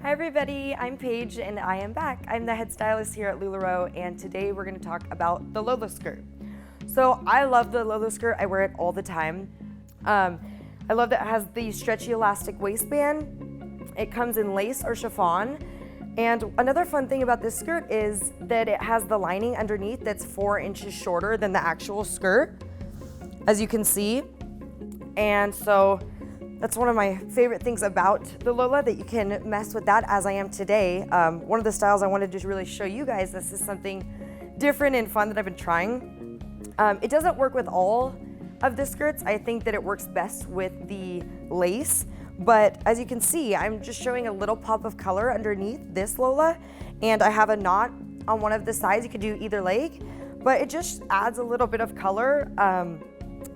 Hi everybody, I'm Paige and I am back. I'm the head stylist here at LuLaRoe, and today we're going to talk about the Lola skirt. So I love the Lola skirt. I wear it all the time. I love that it has the stretchy elastic waistband. It comes in lace or chiffon. And another fun thing about this skirt is that it has the lining underneath that's 4 inches shorter than the actual skirt, as you can see. And so that's one of my favorite things about the Lola, that you can mess with that as I am today. One of the styles I wanted to really show you guys, this is something different and fun that I've been trying. It doesn't work with all of the skirts. I think that it works best with the lace, but as you can see, I'm just showing a little pop of color underneath this Lola, and I have a knot on one of the sides. You could do either leg, but it just adds a little bit of color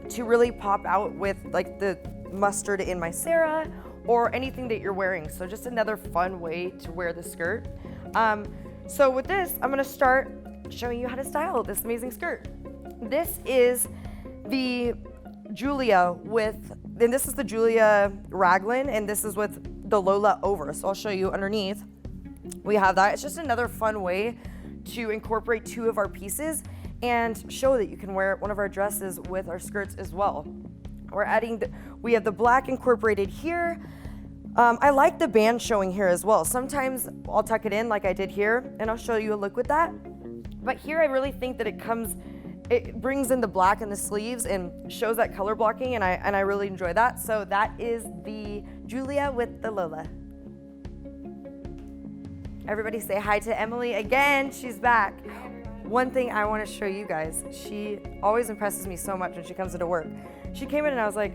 to really pop out with like the mustard in my Sarah or anything that you're wearing. So just another fun way to wear the skirt. So with this, I'm gonna start showing you how to style this amazing skirt. This is the Julia and this is the Julia raglan, and this is with the Lola over. So I'll show you underneath. We have that. It's just another fun way to incorporate 2 of our pieces and show that you can wear one of our dresses with our skirts as well. We have the black incorporated here. I like the band showing here as well. Sometimes I'll tuck it in like I did here, and I'll show you a look with that. But here I really think that it brings in the black in the sleeves and shows that color blocking, and I really enjoy that. So that is the Julia with the Lola. Everybody say hi to Emily again, she's back. One thing I want to show you guys, she always impresses me so much when she comes into work. She came in and I was like,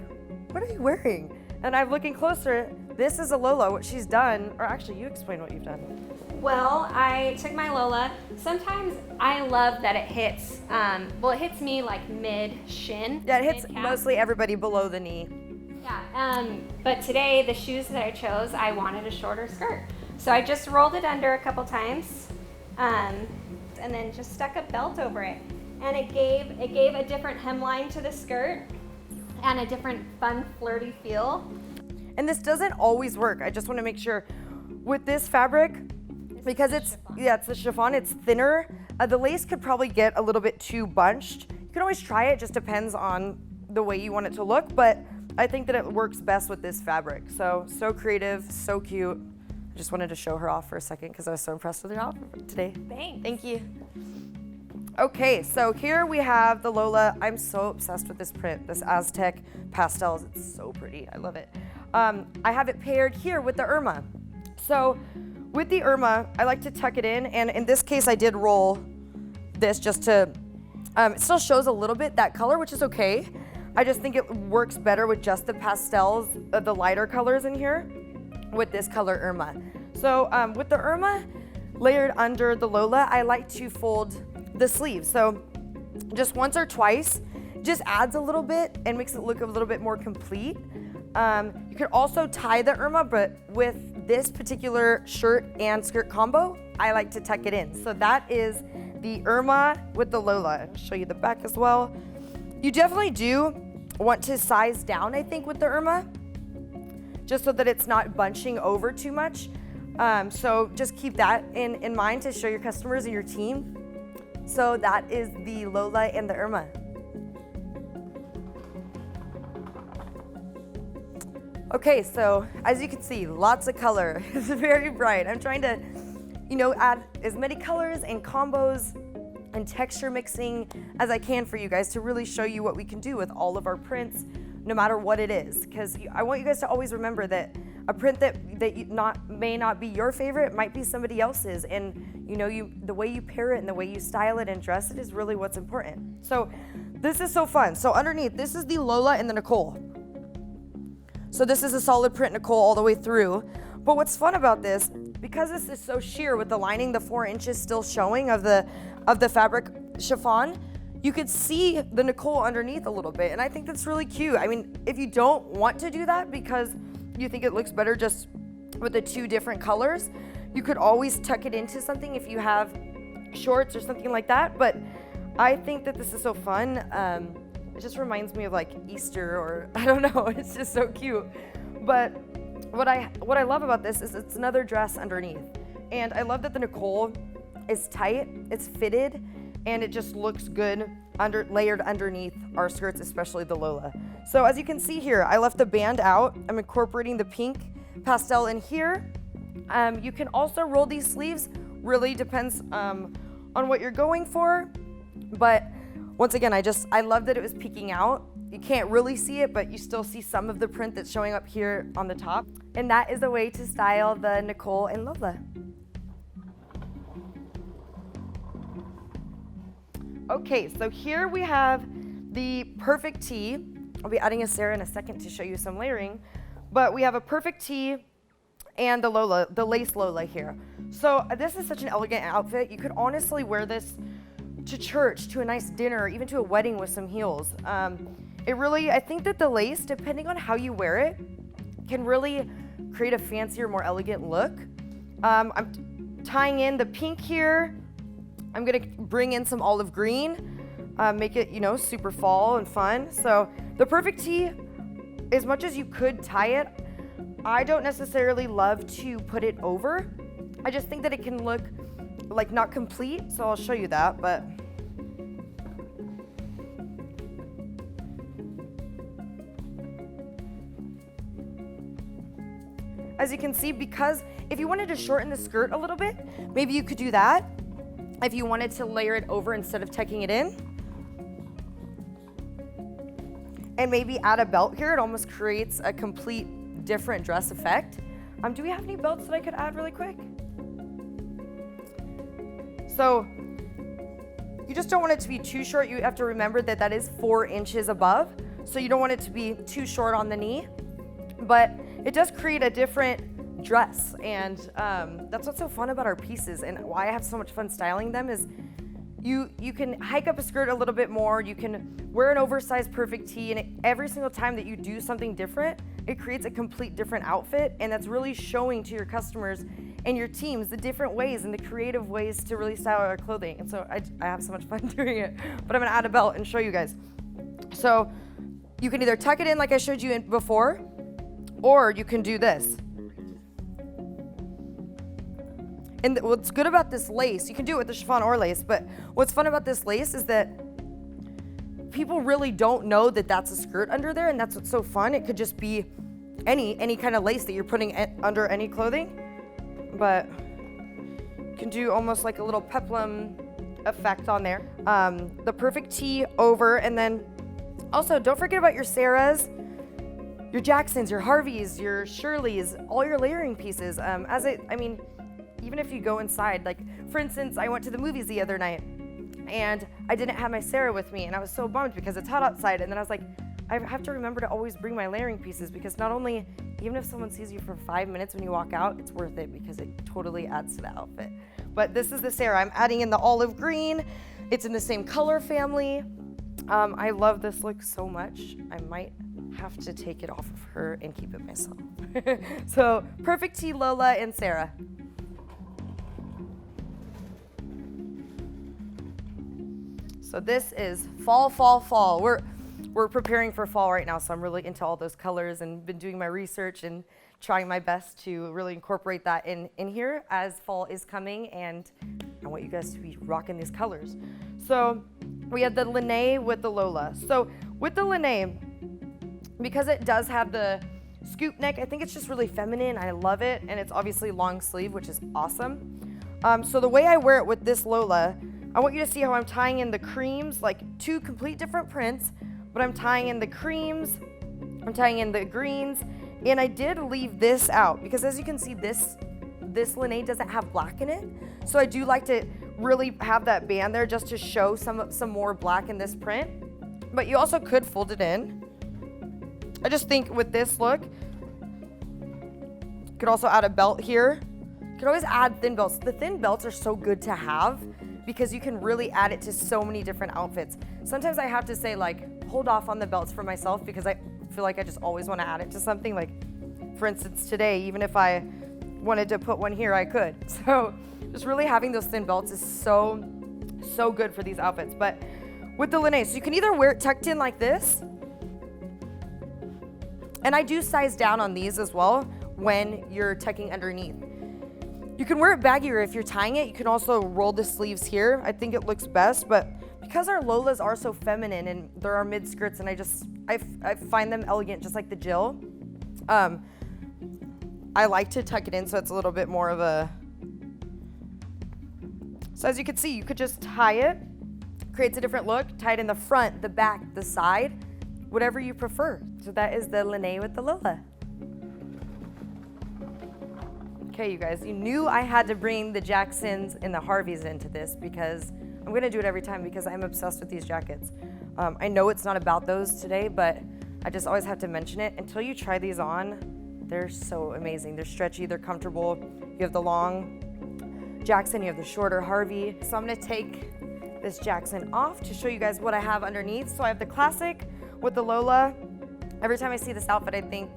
what are you wearing? And I'm looking closer. This is a Lola. What she's done, or actually you explain what you've done. Well, I took my Lola. Sometimes I love that it hits, it hits me like mid-shin. Yeah, it hits mid-calf. mostly everybody below the knee. Yeah, but today the shoes that I chose, I wanted a shorter skirt. So I just rolled it under a couple times, and then just stuck a belt over it. And it gave a different hemline to the skirt and a different fun, flirty feel. And this doesn't always work. I just want to make sure with this fabric, because it's the chiffon, it's thinner. The lace could probably get a little bit too bunched. You can always try it, just depends on the way you want it to look, but I think that it works best with this fabric. So creative, so cute. I just wanted to show her off for a second because I was so impressed with her outfit today. Thanks. Thank you. Okay, so here we have the Lola. I'm so obsessed with this print, this Aztec pastels. It's so pretty, I love it. I have it paired here with the Irma. So with the Irma, I like to tuck it in, and in this case I did roll this just to, it still shows a little bit that color, which is okay. I just think it works better with just the pastels, the lighter colors in here, with this color Irma. So with the Irma layered under the Lola, I like to fold the sleeves. So just once or twice, just adds a little bit and makes it look a little bit more complete. You could also tie the Irma, but with this particular shirt and skirt combo, I like to tuck it in. So that is the Irma with the Lola. I'll show you the back as well. You definitely do want to size down, I think, with the Irma, just so that it's not bunching over too much. So just keep that in mind to show your customers and your team. So that is the Lola and the Irma. Okay, so as you can see, lots of color. It's very bright. I'm trying to, add as many colors and combos and texture mixing as I can for you guys to really show you what we can do with all of our prints, no matter what it is. Because I want you guys to always remember that a print that may not be your favorite might be somebody else's, and the way you pair it and the way you style it and dress it is really what's important. So this is so fun. So underneath, this is the Lola and the Nicole. So this is a solid print Nicole all the way through. But what's fun about this, because this is so sheer with the lining, the 4 inches still showing of the fabric chiffon, you could see the Nicole underneath a little bit, and I think that's really cute. I mean, if you don't want to do that because you think it looks better just with the 2 different colors, you could always tuck it into something if you have shorts or something like that. But I think that this is so fun. It just reminds me of like Easter, or I don't know, it's just so cute. But what I love about this is it's another dress underneath. And I love that the Nicole is tight, it's fitted, and it just looks good layered underneath our skirts, especially the Lola. So as you can see here, I left the band out. I'm incorporating the pink pastel in here. You can also roll these sleeves, really depends on what you're going for. But once again, I love that it was peeking out. You can't really see it, but you still see some of the print that's showing up here on the top. And that is a way to style the Nicole and Lola. Okay, so here we have the perfect tee. I'll be adding a Sarah in a second to show you some layering, but we have a perfect tee and the Lola, the lace Lola here. So this is such an elegant outfit. You could honestly wear this to church, to a nice dinner, even to a wedding with some heels. I think that the lace, depending on how you wear it, can really create a fancier, more elegant look. I'm tying in the pink here. I'm gonna bring in some olive green, make it, super fall and fun. So the perfect tee, as much as you could tie it, I don't necessarily love to put it over. I just think that it can look like not complete, so I'll show you that, but. As you can see, because if you wanted to shorten the skirt a little bit, maybe you could do that. If you wanted to layer it over instead of tucking it in. And maybe add a belt here, it almost creates a complete different dress effect. Do we have any belts that I could add really quick? So you just don't want it to be too short. You have to remember that that is 4 inches above. So you don't want it to be too short on the knee, but it does create a different dress. And that's what's so fun about our pieces and why I have so much fun styling them is you can hike up a skirt a little bit more. You can wear an oversized perfect tee, and every single time that you do something different, it creates a complete different outfit. And that's really showing to your customers and your teams the different ways and the creative ways to really style our clothing. And so I have so much fun doing it, but I'm gonna add a belt and show you guys. So you can either tuck it in like I showed you before, or you can do this. And what's good about this lace, you can do it with the chiffon or lace, but what's fun about this lace is that people really don't know that that's a skirt under there, and that's what's so fun. It could just be any kind of lace that you're putting under any clothing, but you can do almost like a little peplum effect on there. The perfect tee over, and then also don't forget about your Sarahs, your Jacksons, your Harveys, your Shirleys, all your layering pieces. Even if you go inside, like for instance, I went to the movies the other night and I didn't have my Sarah with me, and I was so bummed because it's hot outside. And then I was like, I have to remember to always bring my layering pieces, because not only, even if someone sees you for 5 minutes when you walk out, it's worth it because it totally adds to the outfit. But this is the Sarah. I'm adding in the olive green. It's in the same color family. I love this look so much. I might have to take it off of her and keep it myself. So perfect tee, Lola and Sarah. So this is fall, fall, fall. We're preparing for fall right now, so I'm really into all those colors and been doing my research and trying my best to really incorporate that in here as fall is coming, and I want you guys to be rocking these colors. So we have the Lene with the Lola. So with the Lene, because it does have the scoop neck, I think it's just really feminine. I love it, and it's obviously long sleeve, which is awesome. So the way I wear it with this Lola, I want you to see how I'm tying in the creams, like 2 complete different prints, but I'm tying in the creams, I'm tying in the greens, and I did leave this out because, as you can see, this Lene doesn't have black in it. So I do like to really have that band there just to show some more black in this print. But you also could fold it in. I just think with this look, you could also add a belt here. You can always add thin belts. The thin belts are so good to have because you can really add it to so many different outfits. Sometimes I have to say, like, hold off on the belts for myself because I feel like I just always want to add it to something. Like, for instance, today, even if I wanted to put one here, I could. So just really having those thin belts is so good for these outfits. But with the Lene, so you can either wear it tucked in like this, and I do size down on these as well. when you're tucking underneath. You can wear it baggier if you're tying it. You can also roll the sleeves here. I think it looks best, but because our Lolas are so feminine and there are mid skirts, and I find them elegant, just like the Jill. I like to tuck it in so it's a little bit more of a. So as you can see, you could just tie it, creates a different look. Tie it in the front, the back, the side, whatever you prefer. So that is the Lene with the Lola. Okay, you guys, you knew I had to bring the Jacksons and the Harveys into this because I'm gonna do it every time because I'm obsessed with these jackets. I know it's not about those today, but I just always have to mention it. Until you try these on, they're so amazing. They're stretchy, they're comfortable. You have the long Jackson, you have the shorter Harvey. So I'm gonna take this Jackson off to show you guys what I have underneath. So I have the classic with the Lola. Every time I see this outfit, I think,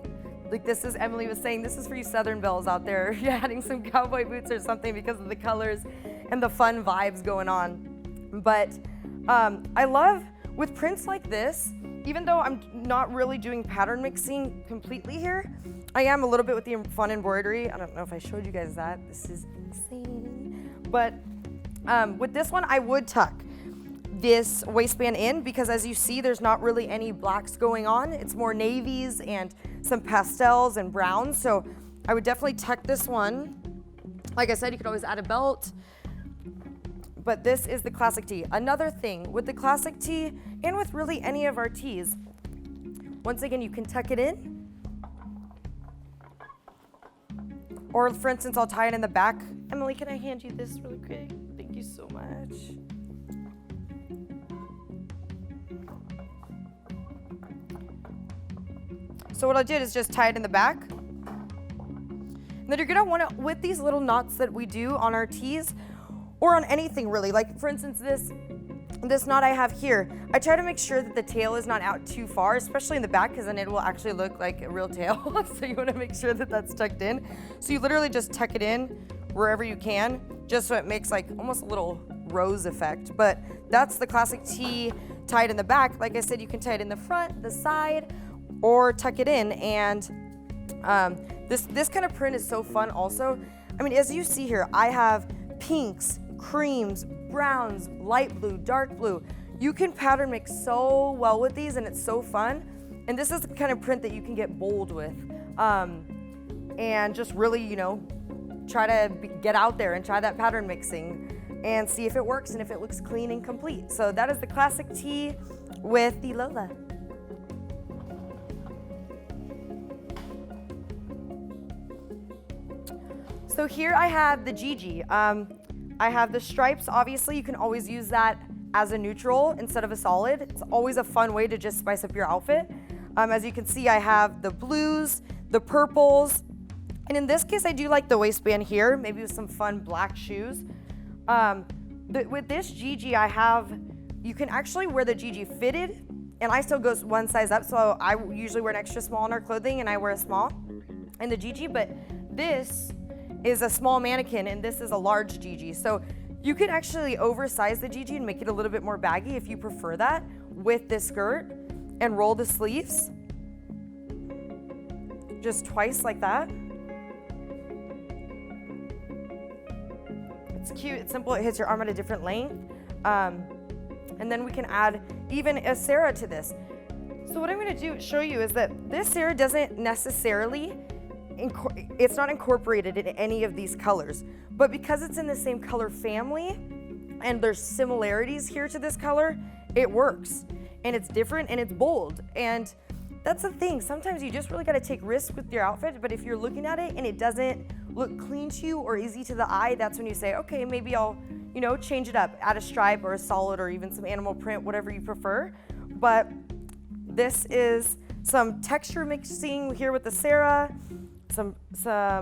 like this is, Emily was saying, this is for you Southern belles out there. You're adding some cowboy boots or something because of the colors and the fun vibes going on. But I love, with prints like this, even though I'm not really doing pattern mixing completely here, I am a little bit with the fun embroidery. I don't know if I showed you guys that. This is insane. But with this one, I would tuck this waistband in because as you see, there's not really any blacks going on. It's more navies and some pastels and browns. So I would definitely tuck this one. Like I said, you could always add a belt. But this is the classic tee. Another thing with the classic tee and with really any of our tees, once again, you can tuck it in. Or for instance, I'll tie it in the back. Emily, can I hand you this really quick? Thank you so much. So what I did is just tie it in the back. And then you're gonna wanna, with these little knots that we do on our tees, or on anything really, like for instance this knot I have here, I try to make sure that the tail is not out too far, especially in the back, because then it will actually look like a real tail. So you wanna make sure that that's tucked in. So you literally just tuck it in wherever you can, just so it makes like almost a little rose effect. But that's the classic tee tied in the back. Like I said, you can tie it in the front, the side, or tuck it in. And this kind of print is so fun also. I mean, as you see here, I have pinks, creams, browns, light blue, dark blue. You can pattern mix so well with these and it's so fun. And this is the kind of print that you can get bold with. And just really, you know, try to get out there and try that pattern mixing and see if it works and if it looks clean and complete. So that is the classic tee with the Lola. So here I have the Gigi. I have the stripes, obviously. You can always use that as a neutral instead of a solid. It's always a fun way to just spice up your outfit. As you can see, I have the blues, the purples, and in this case, I do like the waistband here, maybe with some fun black shoes. With this Gigi I have, you can actually wear the Gigi fitted, and I still go one size up, so I usually wear an extra small in our clothing, and I wear a small in the Gigi, but this is a small mannequin and this is a large Gigi. So you can actually oversize the Gigi and make it a little bit more baggy if you prefer that with this skirt and roll the sleeves just twice like that. It's cute, it's simple, it hits your arm at a different length. And then we can add even a Sarah to this. So what I'm gonna show you is that this Sarah doesn't necessarily it's not incorporated in any of these colors, but because it's in the same color family and there's similarities here to this color, it works and it's different and it's bold. And that's the thing, sometimes you just really got to take risks with your outfit, but if you're looking at it and it doesn't look clean to you or easy to the eye, that's when you say, okay, maybe I'll, you know, change it up, add a stripe or a solid or even some animal print, whatever you prefer. But this is some texture mixing here with the Sarah, some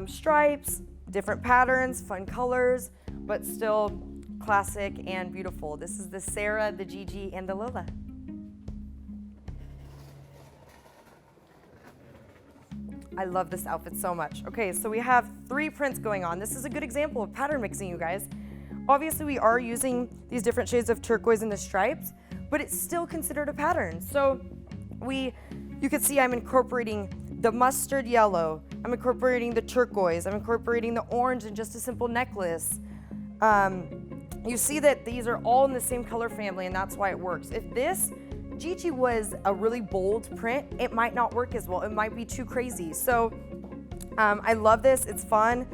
stripes, different patterns, fun colors, but still classic and beautiful. This is the Sarah, the Gigi, and the Lola. I love this outfit so much. Okay, so we have 3 prints going on. This is a good example of pattern mixing, you guys. Obviously, we are using these different shades of turquoise in the stripes, but it's still considered a pattern. So you can see I'm incorporating the mustard yellow. I'm incorporating the turquoise. I'm incorporating the orange in just a simple necklace. You see that these are all in the same color family, and that's why it works. If this Gigi was a really bold print, it might not work as well. It might be too crazy. So I love this. It's fun.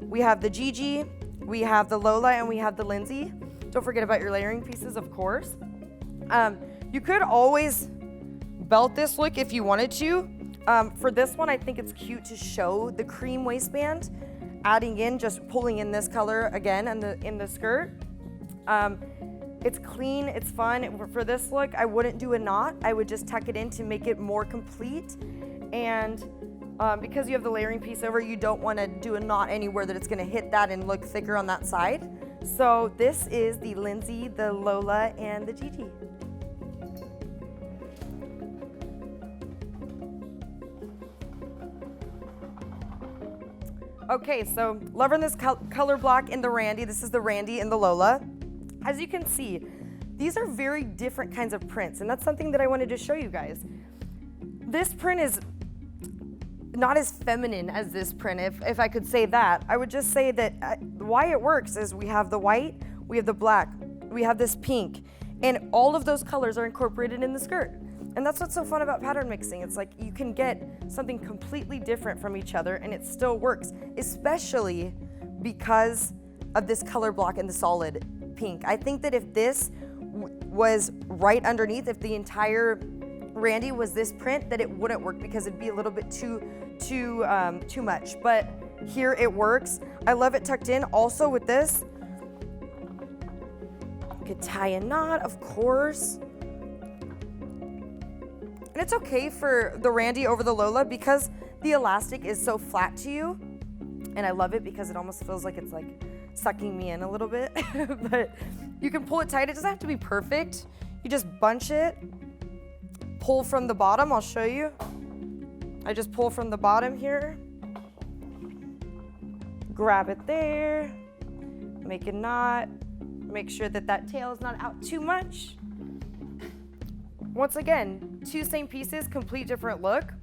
We have the Gigi, we have the Lola, and we have the Lindsay. Don't forget about your layering pieces, of course. You could always belt this look if you wanted to. For this one, I think it's cute to show the cream waistband, adding in, just pulling in this color again in the skirt. It's clean, it's fun. For this look, I wouldn't do a knot. I would just tuck it in to make it more complete. And because you have the layering piece over, you don't want to do a knot anywhere that it's going to hit that and look thicker on that side. So this is the Lindsay, the Lola, and the Gigi. Okay, so loving this color block in the Randy. This is the Randy and the Lola. As you can see, these are very different kinds of prints, and that's something that I wanted to show you guys. This print is not as feminine as this print, if I could say that. I would just say that why it works is we have the white, we have the black, we have this pink, and all of those colors are incorporated in the skirt. And that's what's so fun about pattern mixing. It's like you can get something completely different from each other and it still works, especially because of this color block and the solid pink. I think that if this was right underneath, if the entire Randy was this print, that it wouldn't work because it'd be a little bit too much. But here it works. I love it tucked in. Also with this, you could tie a knot, of course. And it's okay for the Randy over the Lola because the elastic is so flat to you. And I love it because it almost feels like it's like sucking me in a little bit. But you can pull it tight. It doesn't have to be perfect. You just bunch it, pull from the bottom. I'll show you. I just pull from the bottom here. Grab it there. Make a knot. Make sure that that tail is not out too much. Once again, two same pieces, complete different look.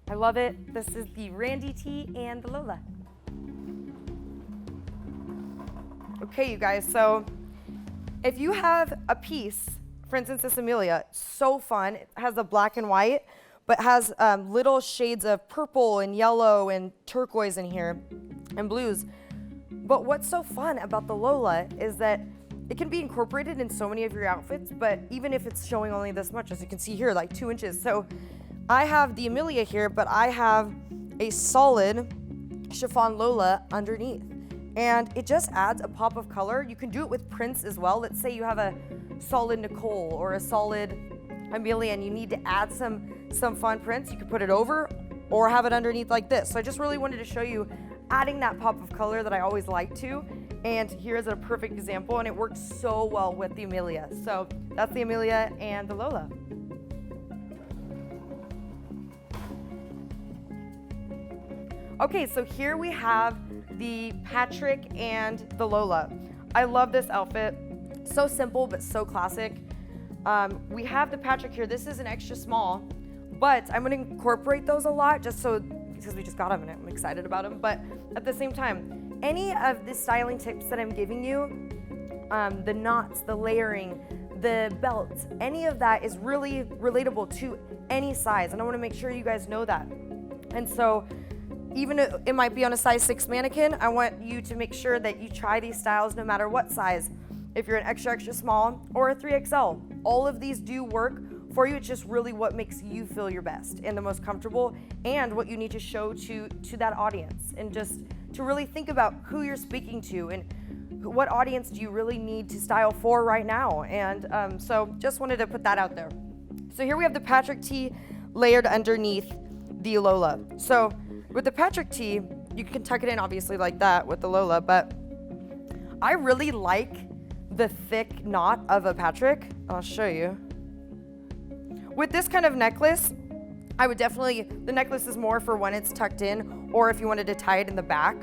I love it. This is the Randy T and the Lola. Okay, you guys, so if you have a piece, for instance, this Amelia, so fun. It has the black and white, but has little shades of purple and yellow and turquoise in here and blues. But what's so fun about the Lola is that it can be incorporated in so many of your outfits, but even if it's showing only this much, as you can see here, like 2 inches. So I have the Amelia here, but I have a solid chiffon Lola underneath. And it just adds a pop of color. You can do it with prints as well. Let's say you have a solid Nicole or a solid Amelia and you need to add some fun prints. You could put it over or have it underneath like this. So I just really wanted to show you adding that pop of color that I always like to. And here's a perfect example, and it works so well with the Amelia. So that's the Amelia and the Lola. Okay, so here we have the Patrick and the Lola. I love this outfit. So simple, but so classic. We have the Patrick here. This is an extra small, but I'm gonna incorporate those a lot because we just got them and I'm excited about them. But at the same time, any of the styling tips that I'm giving you, the knots, the layering, the belts, any of that is really relatable to any size. And I wanna make sure you guys know that. And so even if it might be on a size 6 mannequin, I want you to make sure that you try these styles no matter what size. If you're an extra, extra small or a 3XL, all of these do work for you. It's just really what makes you feel your best and the most comfortable and what you need to show to that audience, and just to really think about who you're speaking to and what audience do you really need to style for right now. And so just wanted to put that out there. So here we have the Patrick tee layered underneath the Lola. So with the Patrick tee, you can tuck it in obviously like that with the Lola, but I really like the thick knot of a Patrick. I'll show you. With this kind of necklace, I would definitely, the necklace is more for when it's tucked in or if you wanted to tie it in the back.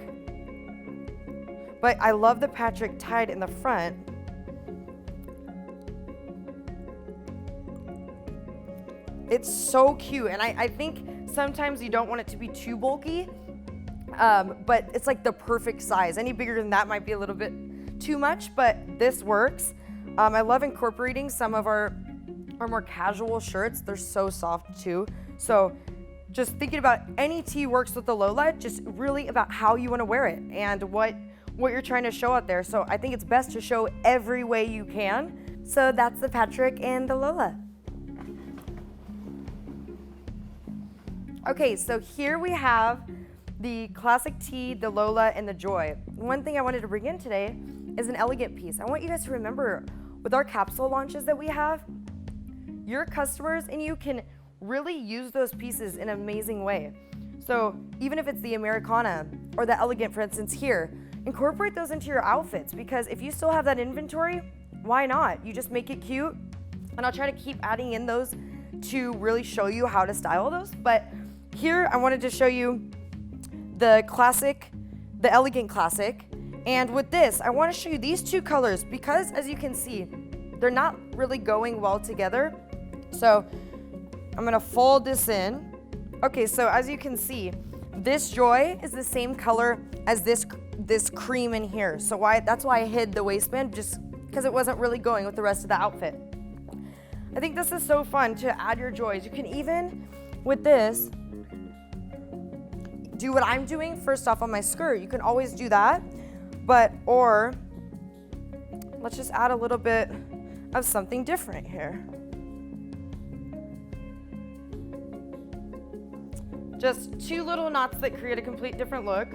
But I love the Patrick tied in the front. It's so cute, and I think sometimes you don't want it to be too bulky, but it's like the perfect size. Any bigger than that might be a little bit too much, but this works. I love incorporating some of our more casual shirts. They're so soft too. So just thinking about any tee works with the Lola, just really about how you want to wear it and what you're trying to show out there. So I think it's best to show every way you can. So that's the Patrick and the Lola. Okay, so here we have the classic tee, the Lola, and the Joy. One thing I wanted to bring in today is an elegant piece. I want you guys to remember with our capsule launches that we have, your customers and you can really use those pieces in an amazing way. So even if it's the Americana or the elegant, for instance, here, incorporate those into your outfits, because if you still have that inventory, why not? You just make it cute, and I'll try to keep adding in those to really show you how to style those. But here I wanted to show you the classic, the elegant classic, and with this I want to show you these two colors because as you can see, they're not really going well together. So I'm gonna fold this in. Okay, so as you can see, this Joy is the same color as this cream in here. So that's why I hid the waistband, just because it wasn't really going with the rest of the outfit. I think this is so fun to add your Joys. You can even, with this, do what I'm doing first off on my skirt. You can always do that, or let's just add a little bit of something different here. Just two little knots that create a complete different look.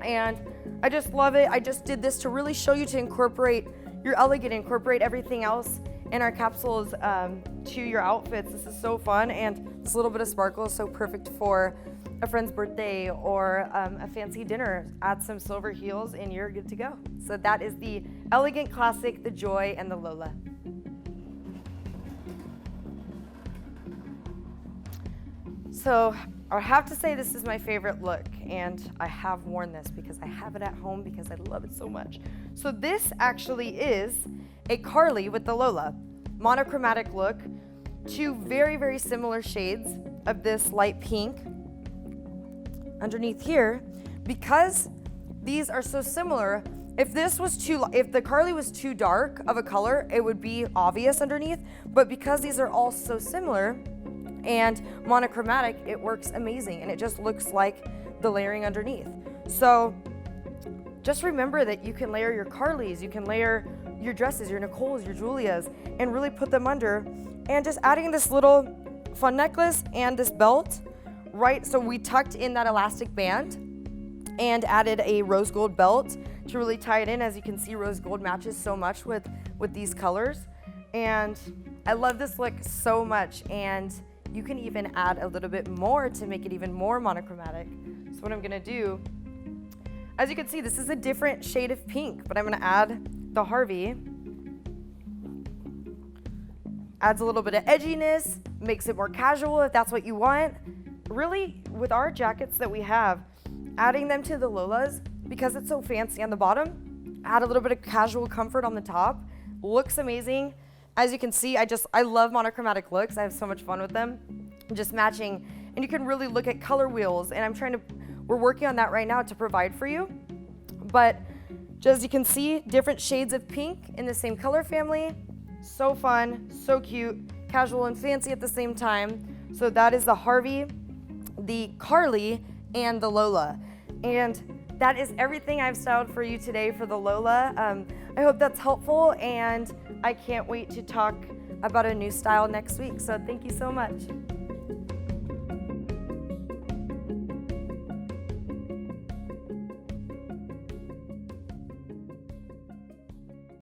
And I just love it. I just did this to really show you to incorporate your elegant, incorporate everything else in our capsules to your outfits. This is so fun, and this little bit of sparkle is so perfect for a friend's birthday or a fancy dinner. Add some silver heels and you're good to go. So that is the elegant classic, the Joy, and the Lola. So I have to say this is my favorite look, and I have worn this because I have it at home because I love it so much. So this actually is a Carly with the Lola. Monochromatic look, two very, very similar shades of this light pink underneath here. Because these are so similar, if the Carly was too dark of a color, it would be obvious underneath, but because these are all so similar and monochromatic, it works amazing, and it just looks like the layering underneath. So just remember that you can layer your Carlys, you can layer your dresses, your Nicoles, your Julias, and really put them under, and just adding this little fun necklace and this belt, right? So we tucked in that elastic band and added a rose gold belt to really tie it in. As you can see, rose gold matches so much with these colors, and I love this look so much. And you can even add a little bit more to make it even more monochromatic. So what I'm gonna do, as you can see, this is a different shade of pink, but I'm gonna add the Harvey. Adds a little bit of edginess, makes it more casual if that's what you want. Really, with our jackets that we have, adding them to the Lolas, because it's so fancy on the bottom, add a little bit of casual comfort on the top, looks amazing. As you can see, I love monochromatic looks. I have so much fun with them, just matching. And you can really look at color wheels, and we're working on that right now to provide for you. But just as you can see, different shades of pink in the same color family. So fun, so cute, casual and fancy at the same time. So that is the Harvey, the Carly, and the Lola. And that is everything I've styled for you today for the Lola. I hope that's helpful, and I can't wait to talk about a new style next week. So thank you so much.